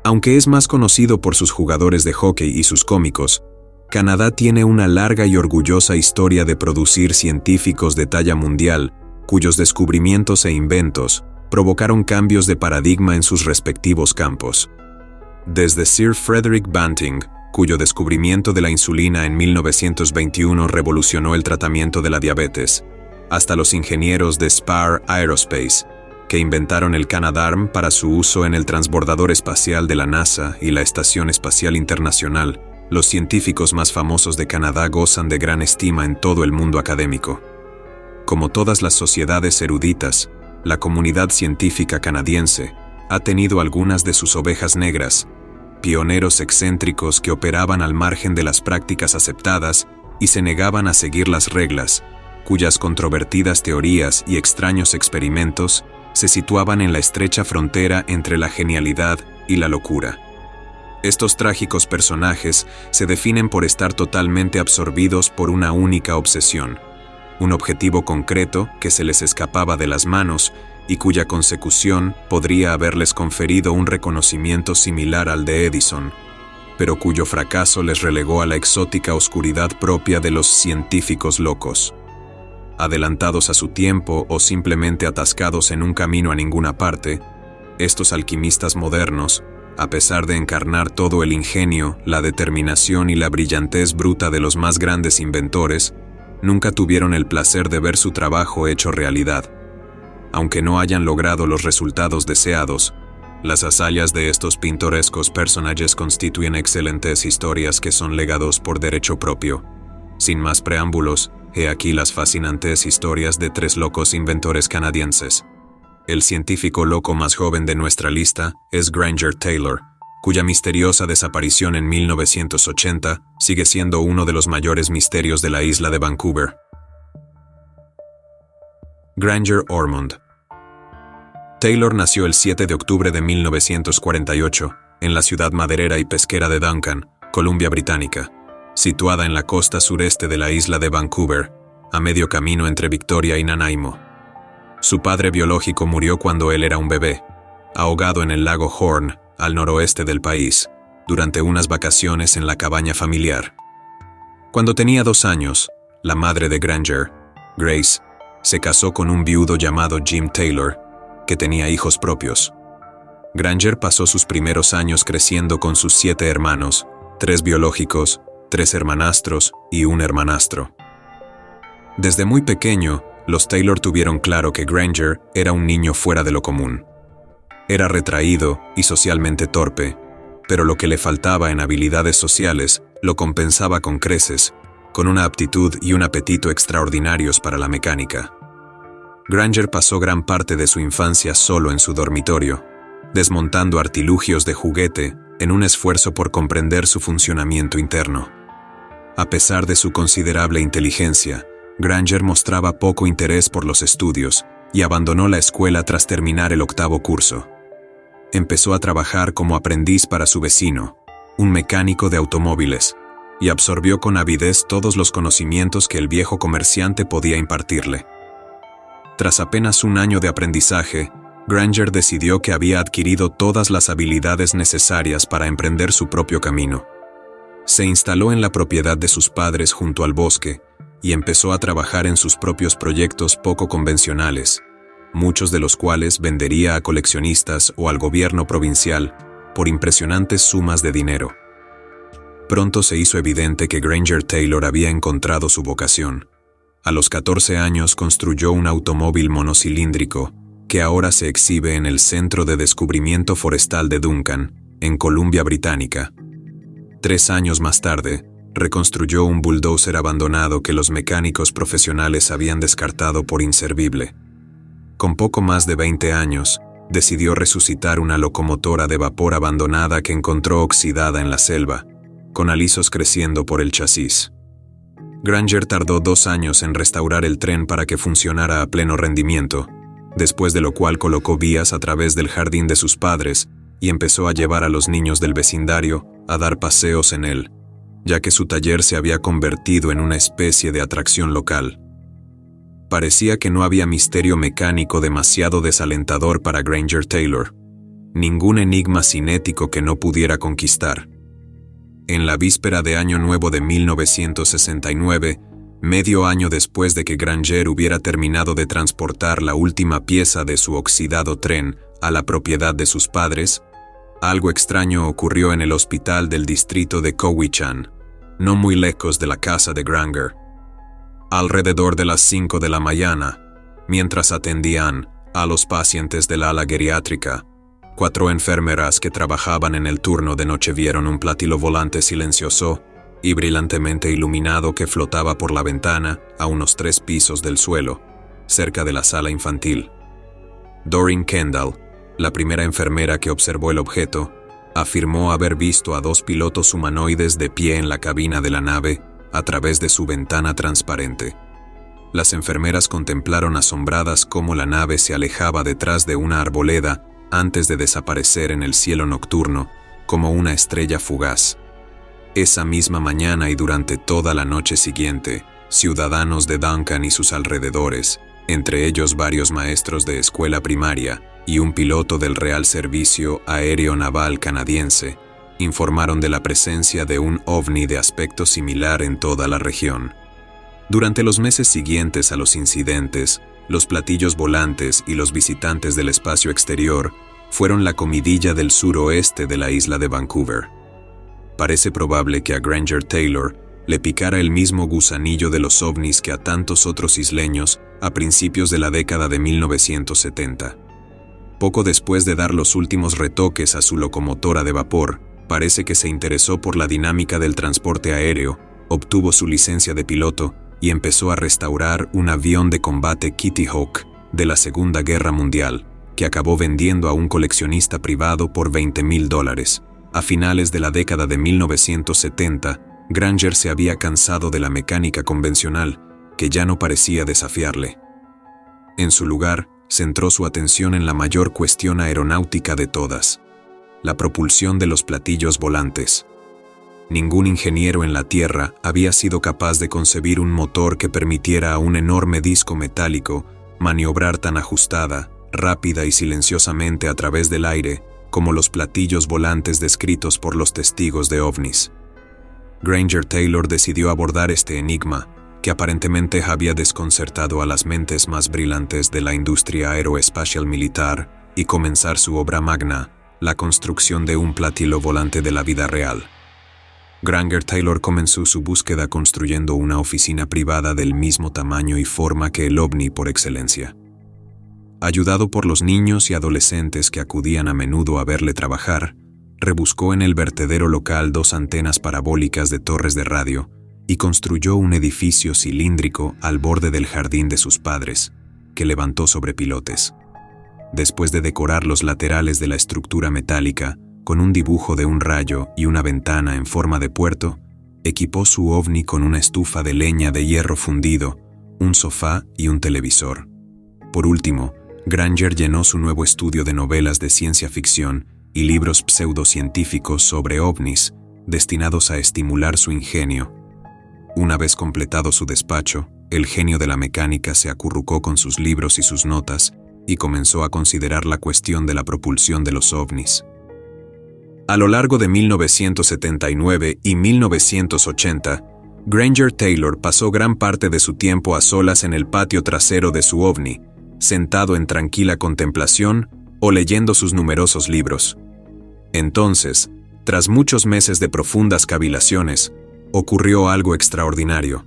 Aunque es más conocido por sus jugadores de hockey y sus cómicos, Canadá tiene una larga y orgullosa historia de producir científicos de talla mundial, cuyos descubrimientos e inventos provocaron cambios de paradigma en sus respectivos campos. Desde Sir Frederick Banting, cuyo descubrimiento de la insulina en 1921 revolucionó el tratamiento de la diabetes, hasta los ingenieros de Spar Aerospace, que inventaron el Canadarm para su uso en el transbordador espacial de la NASA y la Estación Espacial Internacional. Los científicos más famosos de Canadá gozan de gran estima en todo el mundo académico. Como todas las sociedades eruditas, la comunidad científica canadiense ha tenido algunas de sus ovejas negras, pioneros excéntricos que operaban al margen de las prácticas aceptadas y se negaban a seguir las reglas, cuyas controvertidas teorías y extraños experimentos se situaban en la estrecha frontera entre la genialidad y la locura. Estos trágicos personajes se definen por estar totalmente absorbidos por una única obsesión, un objetivo concreto que se les escapaba de las manos y cuya consecución podría haberles conferido un reconocimiento similar al de Edison, pero cuyo fracaso les relegó a la exótica oscuridad propia de los científicos locos. Adelantados a su tiempo o simplemente atascados en un camino a ninguna parte, estos alquimistas modernos, a pesar de encarnar todo el ingenio, la determinación y la brillantez bruta de los más grandes inventores, nunca tuvieron el placer de ver su trabajo hecho realidad. Aunque no hayan logrado los resultados deseados, las hazañas de estos pintorescos personajes constituyen excelentes historias que son legados por derecho propio. Sin más preámbulos, he aquí las fascinantes historias de tres locos inventores canadienses. El científico loco más joven de nuestra lista es Granger Taylor, cuya misteriosa desaparición en 1980 sigue siendo uno de los mayores misterios de la isla de Vancouver. Granger Ormond. Taylor nació el 7 de octubre de 1948 en la ciudad maderera y pesquera de Duncan, Columbia Británica, situada en la costa sureste de la isla de Vancouver, a medio camino entre Victoria y Nanaimo. Su padre biológico murió cuando él era un bebé, ahogado en el lago Horn, al noroeste del país, durante unas vacaciones en la cabaña familiar. Cuando tenía 2 años, la madre de Granger, Grace, se casó con un viudo llamado Jim Taylor, que tenía hijos propios. Granger pasó sus primeros años creciendo con sus 7 hermanos, 3 biológicos, 3 hermanastros y un hermanastro. Desde muy pequeño, los Taylor tuvieron claro que Granger era un niño fuera de lo común. Era retraído y socialmente torpe, pero lo que le faltaba en habilidades sociales lo compensaba con creces, con una aptitud y un apetito extraordinarios para la mecánica. Granger pasó gran parte de su infancia solo en su dormitorio, desmontando artilugios de juguete en un esfuerzo por comprender su funcionamiento interno. A pesar de su considerable inteligencia, Granger mostraba poco interés por los estudios y abandonó la escuela tras terminar el 8º curso. Empezó a trabajar como aprendiz para su vecino, un mecánico de automóviles, y absorbió con avidez todos los conocimientos que el viejo comerciante podía impartirle. Tras apenas un año de aprendizaje, Granger decidió que había adquirido todas las habilidades necesarias para emprender su propio camino. Se instaló en la propiedad de sus padres junto al bosque y empezó a trabajar en sus propios proyectos poco convencionales, muchos de los cuales vendería a coleccionistas o al gobierno provincial por impresionantes sumas de dinero. Pronto se hizo evidente que Granger Taylor había encontrado su vocación. A los 14 años construyó un automóvil monocilíndrico que ahora se exhibe en el Centro de Descubrimiento Forestal de Duncan, en Columbia Británica. 3 años más tarde, reconstruyó un bulldozer abandonado que los mecánicos profesionales habían descartado por inservible. Con poco más de 20 años, decidió resucitar una locomotora de vapor abandonada que encontró oxidada en la selva, con alisos creciendo por el chasis. Granger tardó 2 años en restaurar el tren para que funcionara a pleno rendimiento, después de lo cual colocó vías a través del jardín de sus padres y empezó a llevar a los niños del vecindario a dar paseos en él, ya que su taller se había convertido en una especie de atracción local. Parecía que no había misterio mecánico demasiado desalentador para Granger Taylor. ningún enigma cinético que no pudiera conquistar. En la víspera de Año Nuevo de 1969, medio año después de que Granger hubiera terminado de transportar la última pieza de su oxidado tren a la propiedad de sus padres, algo extraño ocurrió en el hospital del distrito de Cowichan, no muy lejos de la casa de Granger. Alrededor de las 5 de la mañana, mientras atendían a los pacientes del ala geriátrica, 4 enfermeras que trabajaban en el turno de noche vieron un platillo volante silencioso y brillantemente iluminado que flotaba por la ventana a unos 3 pisos del suelo, cerca de la sala infantil. Doreen Kendall, la primera enfermera que observó el objeto, afirmó haber visto a 2 pilotos humanoides de pie en la cabina de la nave a través de su ventana transparente. Las enfermeras contemplaron asombradas cómo la nave se alejaba detrás de una arboleda antes de desaparecer en el cielo nocturno como una estrella fugaz. Esa misma mañana y durante toda la noche siguiente, ciudadanos de Duncan y sus alrededores, entre ellos varios maestros de escuela primaria y un piloto del Real Servicio Aéreo Naval Canadiense, informaron de la presencia de un ovni de aspecto similar en toda la región. Durante los meses siguientes a los incidentes, los platillos volantes y los visitantes del espacio exterior fueron la comidilla del suroeste de la isla de Vancouver. Parece probable que a Granger Taylor le picara el mismo gusanillo de los ovnis que a tantos otros isleños a principios de la década de 1970. Poco después de dar los últimos retoques a su locomotora de vapor, parece que se interesó por la dinámica del transporte aéreo, obtuvo su licencia de piloto y empezó a restaurar un avión de combate Kitty Hawk de la Segunda Guerra Mundial, que acabó vendiendo a un coleccionista privado por $20,000. A finales de la década de 1970, Granger se había cansado de la mecánica convencional, que ya no parecía desafiarle. En su lugar, centró su atención en la mayor cuestión aeronáutica de todas: la propulsión de los platillos volantes. Ningún ingeniero en la Tierra había sido capaz de concebir un motor que permitiera a un enorme disco metálico maniobrar tan ajustada, rápida y silenciosamente a través del aire como los platillos volantes descritos por los testigos de ovnis. Granger Taylor decidió abordar este enigma, que aparentemente había desconcertado a las mentes más brillantes de la industria aeroespacial militar, y comenzar su obra magna, la construcción de un platillo volante de la vida real. Granger Taylor comenzó su búsqueda construyendo una oficina privada del mismo tamaño y forma que el ovni por excelencia. Ayudado por los niños y adolescentes que acudían a menudo a verle trabajar, rebuscó en el vertedero local 2 antenas parabólicas de torres de radio y construyó un edificio cilíndrico al borde del jardín de sus padres, que levantó sobre pilotes. Después de decorar los laterales de la estructura metálica con un dibujo de un rayo y una ventana en forma de puerto, equipó su ovni con una estufa de leña de hierro fundido, un sofá y un televisor. Por último, Granger llenó su nuevo estudio de novelas de ciencia ficción y libros pseudocientíficos sobre ovnis, destinados a estimular su ingenio. Una vez completado su despacho, el genio de la mecánica se acurrucó con sus libros y sus notas y comenzó a considerar la cuestión de la propulsión de los ovnis. A lo largo de 1979 y 1980, Granger Taylor pasó gran parte de su tiempo a solas en el patio trasero de su ovni, sentado en tranquila contemplación o leyendo sus numerosos libros. Entonces, tras muchos meses de profundas cavilaciones, ocurrió algo extraordinario.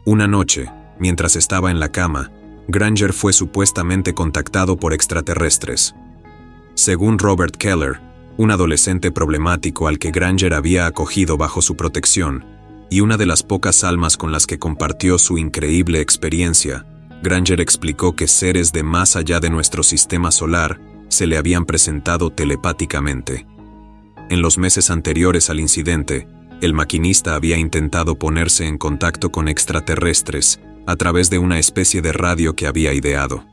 Una noche, mientras estaba en la cama, Granger fue supuestamente contactado por extraterrestres. Según Robert Keller, un adolescente problemático al que Granger había acogido bajo su protección, y una de las pocas almas con las que compartió su increíble experiencia, Granger explicó que seres de más allá de nuestro sistema solar se le habían presentado telepáticamente. En los meses anteriores al incidente, el maquinista había intentado ponerse en contacto con extraterrestres a través de una especie de radio que había ideado.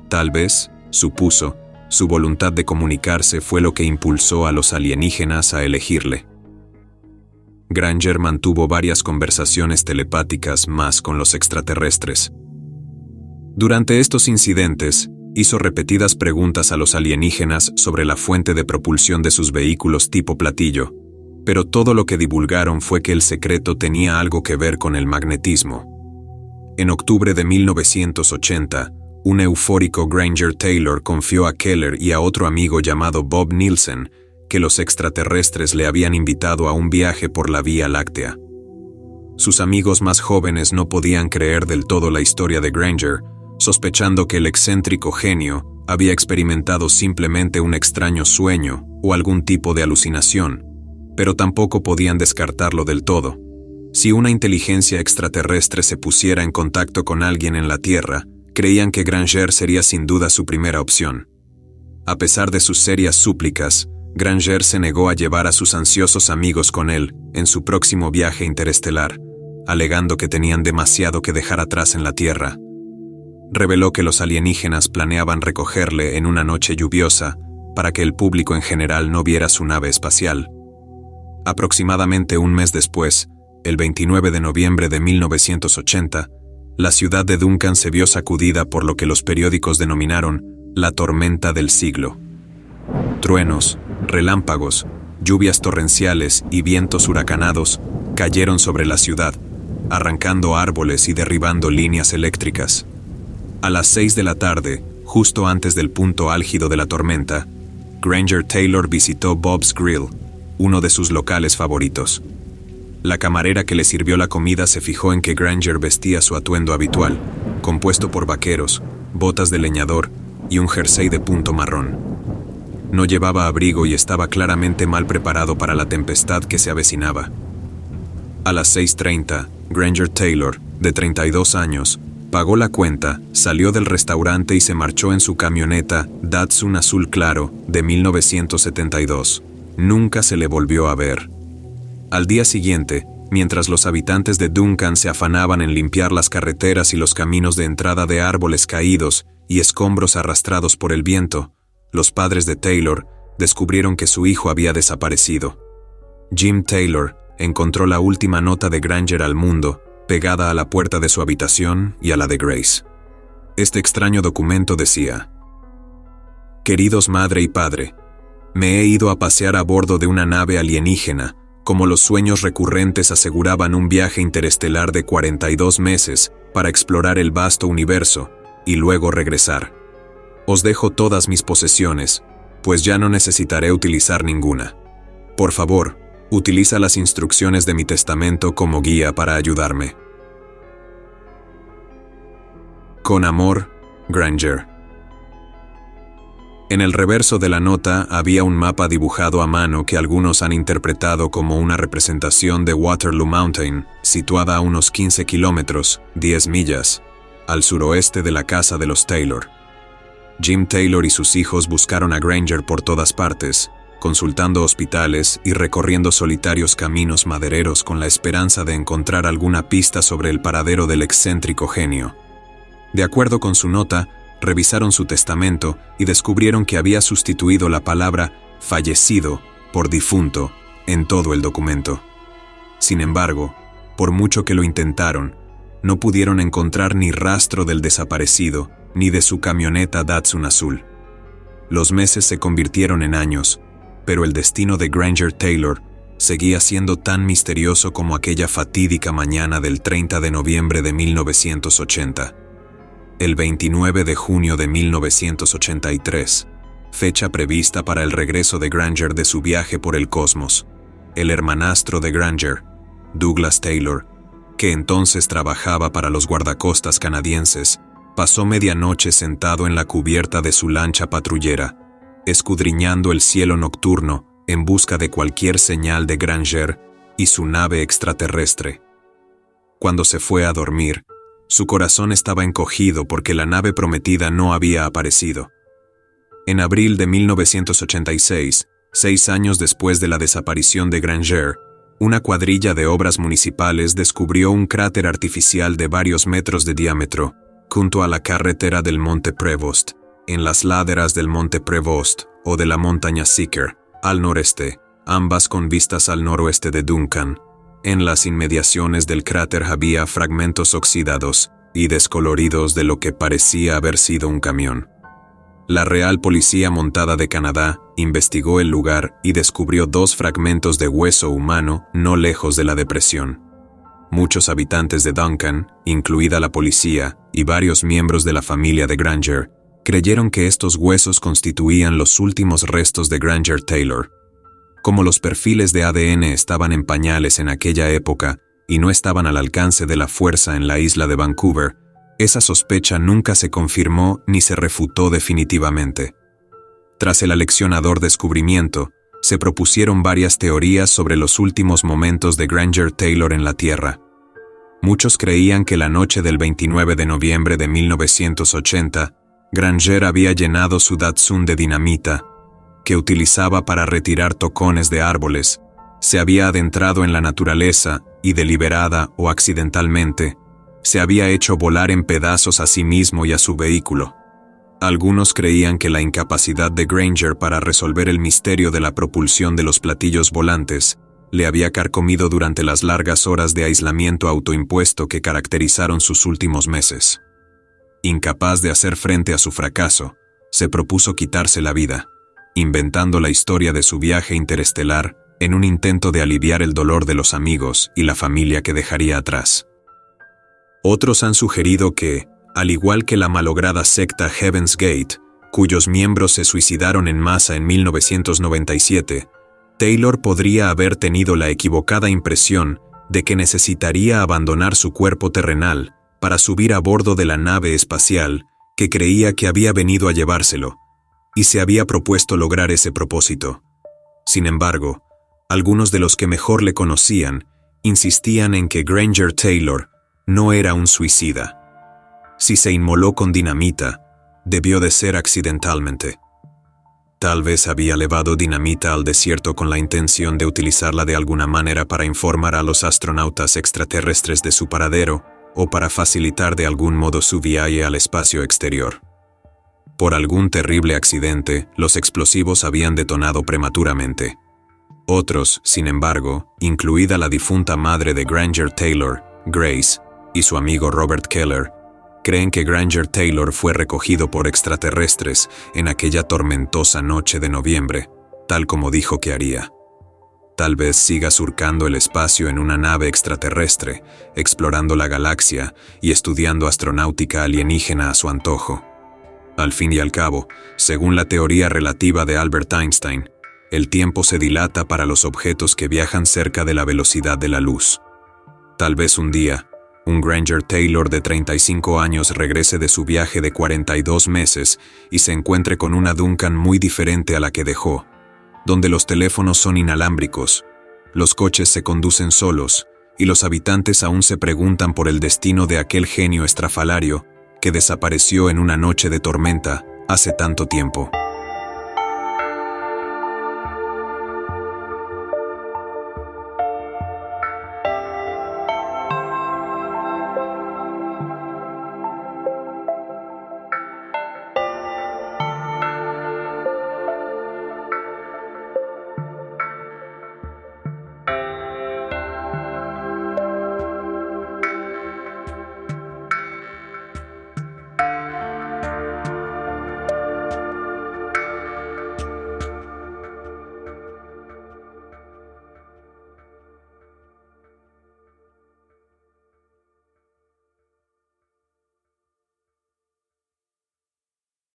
Tal vez, supuso, su voluntad de comunicarse fue lo que impulsó a los alienígenas a elegirle. Granger mantuvo varias conversaciones telepáticas más con los extraterrestres. Durante estos incidentes, hizo repetidas preguntas a los alienígenas sobre la fuente de propulsión de sus vehículos tipo platillo, pero todo lo que divulgaron fue que el secreto tenía algo que ver con el magnetismo. En octubre de 1980, un eufórico Granger Taylor confió a Keller y a otro amigo llamado Bob Nielsen que los extraterrestres le habían invitado a un viaje por la Vía Láctea. Sus amigos más jóvenes no podían creer del todo la historia de Granger, sospechando que el excéntrico genio había experimentado simplemente un extraño sueño o algún tipo de alucinación, pero tampoco podían descartarlo del todo. Si una inteligencia extraterrestre se pusiera en contacto con alguien en la Tierra, creían que Granger sería sin duda su primera opción. A pesar de sus serias súplicas, Granger se negó a llevar a sus ansiosos amigos con él en su próximo viaje interestelar, alegando que tenían demasiado que dejar atrás en la Tierra. Reveló que los alienígenas planeaban recogerle en una noche lluviosa para que el público en general no viera su nave espacial. Aproximadamente un mes después, el 29 de noviembre de 1980, la ciudad de Duncan se vio sacudida por lo que los periódicos denominaron la tormenta del siglo. Truenos, relámpagos, lluvias torrenciales y vientos huracanados cayeron sobre la ciudad, arrancando árboles y derribando líneas eléctricas. A las 6 de la tarde, justo antes del punto álgido de la tormenta, Granger Taylor visitó Bob's Grill, uno de sus locales favoritos. La camarera que le sirvió la comida se fijó en que Granger vestía su atuendo habitual, compuesto por vaqueros, botas de leñador y un jersey de punto marrón. No llevaba abrigo y estaba claramente mal preparado para la tempestad que se avecinaba. A las 6:30, Granger Taylor, de 32 años, pagó la cuenta, salió del restaurante y se marchó en su camioneta Datsun azul claro de 1972. Nunca se le volvió a ver. Al día siguiente, mientras los habitantes de Duncan se afanaban en limpiar las carreteras y los caminos de entrada de árboles caídos y escombros arrastrados por el viento, los padres de Taylor descubrieron que su hijo había desaparecido. Jim Taylor encontró la última nota de Granger al mundo, pegada a la puerta de su habitación y a la de Grace. Este extraño documento decía: «Queridos madre y padre, me he ido a pasear a bordo de una nave alienígena, como los sueños recurrentes aseguraban un viaje interestelar de 42 meses para explorar el vasto universo y luego regresar. Os dejo todas mis posesiones, pues ya no necesitaré utilizar ninguna. Por favor, utiliza las instrucciones de mi testamento como guía para ayudarme. Con amor, Granger». En el reverso de la nota había un mapa dibujado a mano que algunos han interpretado como una representación de Waterloo Mountain, situada a unos 15 kilómetros, 10 millas, al suroeste de la casa de los Taylor. Jim Taylor y sus hijos buscaron a Granger por todas partes, consultando hospitales y recorriendo solitarios caminos madereros con la esperanza de encontrar alguna pista sobre el paradero del excéntrico genio. De acuerdo con su nota, revisaron su testamento y descubrieron que había sustituido la palabra fallecido por difunto en todo el documento. Sin embargo, por mucho que lo intentaron, no pudieron encontrar ni rastro del desaparecido ni de su camioneta Datsun azul. Los meses se convirtieron en años, pero el destino de Granger Taylor seguía siendo tan misterioso como aquella fatídica mañana del 30 de noviembre de 1980. El 29 de junio de 1983, fecha prevista para el regreso de Granger de su viaje por el cosmos, el hermanastro de Granger, Douglas Taylor, que entonces trabajaba para los guardacostas canadienses, pasó medianoche sentado en la cubierta de su lancha patrullera, escudriñando el cielo nocturno en busca de cualquier señal de Granger y su nave extraterrestre. Cuando se fue a dormir, su corazón estaba encogido porque la nave prometida no había aparecido. En abril de 1986, 6 años después de la desaparición de Granger, una cuadrilla de obras municipales descubrió un cráter artificial de varios metros de diámetro, junto a la carretera del Monte Prevost, en las laderas del Monte Prevost o de la montaña Seeker, al noreste, ambas con vistas al noroeste de Duncan. En las inmediaciones del cráter había fragmentos oxidados y descoloridos de lo que parecía haber sido un camión. La Real Policía Montada de Canadá investigó el lugar y descubrió 2 fragmentos de hueso humano no lejos de la depresión. Muchos habitantes de Duncan, incluida la policía y varios miembros de la familia de Granger, creyeron que estos huesos constituían los últimos restos de Granger Taylor. Como los perfiles de ADN estaban en pañales en aquella época y no estaban al alcance de la fuerza en la isla de Vancouver, esa sospecha nunca se confirmó ni se refutó definitivamente. Tras el aleccionador descubrimiento, se propusieron varias teorías sobre los últimos momentos de Granger Taylor en la Tierra. Muchos creían que la noche del 29 de noviembre de 1980, Granger había llenado su Datsun de dinamita, que utilizaba para retirar tocones de árboles, se había adentrado en la naturaleza y deliberada o accidentalmente, se había hecho volar en pedazos a sí mismo y a su vehículo. Algunos creían que la incapacidad de Granger para resolver el misterio de la propulsión de los platillos volantes le había carcomido durante las largas horas de aislamiento autoimpuesto que caracterizaron sus últimos meses. Incapaz de hacer frente a su fracaso, se propuso quitarse la vida, inventando la historia de su viaje interestelar en un intento de aliviar el dolor de los amigos y la familia que dejaría atrás. Otros han sugerido que, al igual que la malograda secta Heaven's Gate, cuyos miembros se suicidaron en masa en 1997, Taylor podría haber tenido la equivocada impresión de que necesitaría abandonar su cuerpo terrenal para subir a bordo de la nave espacial que creía que había venido a llevárselo, y se había propuesto lograr ese propósito. Sin embargo, algunos de los que mejor le conocían insistían en que Granger Taylor no era un suicida. Si se inmoló con dinamita, debió de ser accidentalmente. Tal vez había llevado dinamita al desierto con la intención de utilizarla de alguna manera para informar a los astronautas extraterrestres de su paradero o para facilitar de algún modo su viaje al espacio exterior. Por algún terrible accidente, los explosivos habían detonado prematuramente. Otros, sin embargo, incluida la difunta madre de Granger Taylor, Grace, y su amigo Robert Keller, creen que Granger Taylor fue recogido por extraterrestres en aquella tormentosa noche de noviembre, tal como dijo que haría. Tal vez siga surcando el espacio en una nave extraterrestre, explorando la galaxia y estudiando astronáutica alienígena a su antojo. Al fin y al cabo, según la teoría relativa de Albert Einstein, el tiempo se dilata para los objetos que viajan cerca de la velocidad de la luz. Tal vez un día, un Granger Taylor de 35 años regrese de su viaje de 42 meses y se encuentre con una Duncan muy diferente a la que dejó, donde los teléfonos son inalámbricos, los coches se conducen solos y los habitantes aún se preguntan por el destino de aquel genio estrafalario que desapareció en una noche de tormenta hace tanto tiempo.